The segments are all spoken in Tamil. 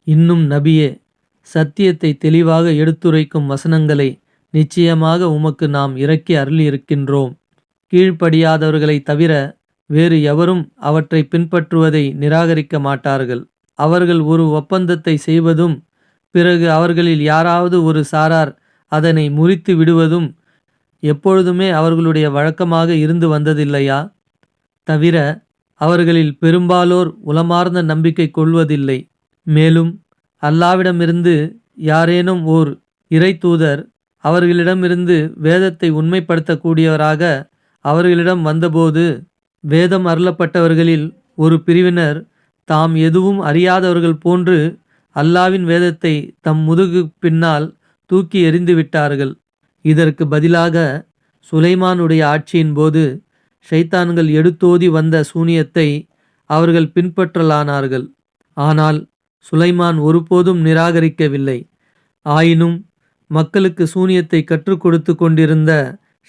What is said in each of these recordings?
இன்னும் நபியே, சத்தியத்தை தெளிவாக எடுத்துரைக்கும் வசனங்களை நிச்சயமாக உமக்கு நாம் இறக்கி அருளியிருக்கின்றோம். கீழ்ப்படியாதவர்களைத் தவிர வேறு எவரும் அவற்றை பின்பற்றுவதை நிராகரிக்க மாட்டார்கள். அவர்கள் ஒரு ஒப்பந்தத்தை செய்வதும் பிறகு அவர்களில் யாராவது ஒரு சாரார் அதனை முறித்து விடுவதும் எப்பொழுதுமே அவர்களுடைய வழக்கமாக இருந்து வந்ததில்லையா? தவிர அவர்களில் பெரும்பாலோர் உளமார்ந்த நம்பிக்கை கொள்வதில்லை. மேலும் அல்லாவிடமிருந்து யாரேனும் ஓர் இறைத்தூதர் அவர்களிடமிருந்து வேதத்தை உண்மைப்படுத்தக்கூடியவராக அவர்களிடம் வந்தபோது, வேதம் அருளப்பட்டவர்களில் ஒரு பிரிவினர் தாம் எதுவும் அறியாதவர்கள் போன்று அல்லாவின் வேதத்தை தம் முதுகு பின்னால் தூக்கி எறிந்து விட்டார்கள். இதற்கு பதிலாக சுலைமானுடைய ஆட்சியின் போது ஷைத்தான்கள் எடுத்தோதி வந்த சூனியத்தை அவர்கள் பின்பற்றலானார்கள். ஆனால் சுலைமான் ஒருபோதும் நிராகரிக்கவில்லை. ஆயினும் மக்களுக்கு சூனியத்தை கற்றுக் கொடுத்து கொண்டிருந்த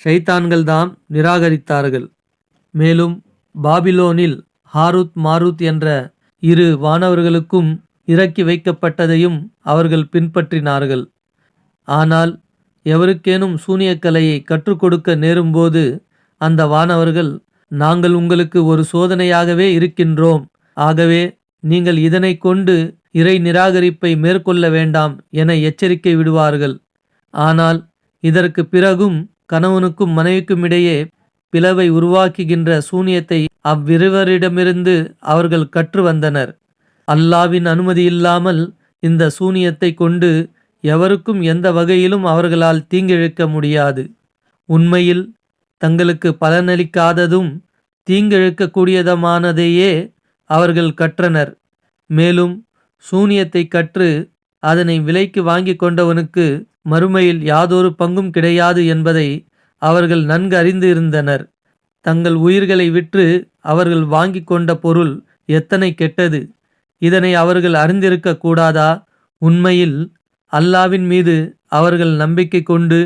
ஷைத்தான்கள்தாம் நிராகரித்தார்கள். மேலும் பாபிலோனில் ஹாருத் மாருத் என்ற இரு வானவர்களுக்கும் இறக்கி வைக்கப்பட்டதையும் அவர்கள் பின்பற்றினார்கள். ஆனால் எவருக்கேனும் சூனியக்கலையை கற்றுக் கொடுக்க நேரும்போது அந்த வானவர்கள், நாங்கள் உங்களுக்கு ஒரு சோதனையாகவே இருக்கின்றோம், ஆகவே நீங்கள் இதனை கொண்டு இறை நிராகரிப்பை மேற்கொள்ள வேண்டாம் என எச்சரிக்கை விடுவார்கள். ஆனால் இதற்கு பிறகும் கணவனுக்கும் மனைவிக்கும் இடையே பிளவை உருவாக்குகின்ற சூனியத்தை அவ்விருவரிடமிருந்து அவர்கள் கற்று வந்தனர். அல்லாவின் அனுமதியில்லாமல் இந்த சூனியத்தை கொண்டு எவருக்கும் எந்த வகையிலும் அவர்களால் தீங்கிழைக்க முடியாது. உண்மையில் தங்களுக்கு பலனளிக்காததும் தீங்கிழைக்கக்கூடியதமானதையே அவர்கள் கற்றனர். மேலும் சூனியத்தை கற்று அதனை விலைக்கு வாங்கி கொண்டவனுக்கு மறுமையில் யாதொரு பங்கும் கிடையாது என்பதை அவர்கள் நன்கு அறிந்து இருந்தனர். தங்கள் உயிர்களை விற்று அவர்கள் வாங்கி கொண்ட பொருள் எத்தனை கெட்டது! இதனை அவர்கள் அறிந்திருக்க கூடாதா? உண்மையில் அல்லாவின் மீது அவர்கள் நம்பிக்கை கொண்டு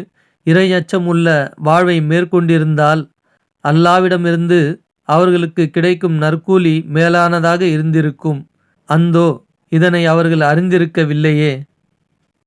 இறையச்சம் உள்ள வாழ்வை மேற்கொண்டிருந்தால் அல்லாவிடமிருந்து அவர்களுக்கு கிடைக்கும் நற்கூலி மேலானதாக இருந்திருக்கும். அந்தோ இதனை அவர்கள் அறிந்திருக்கவில்லையே.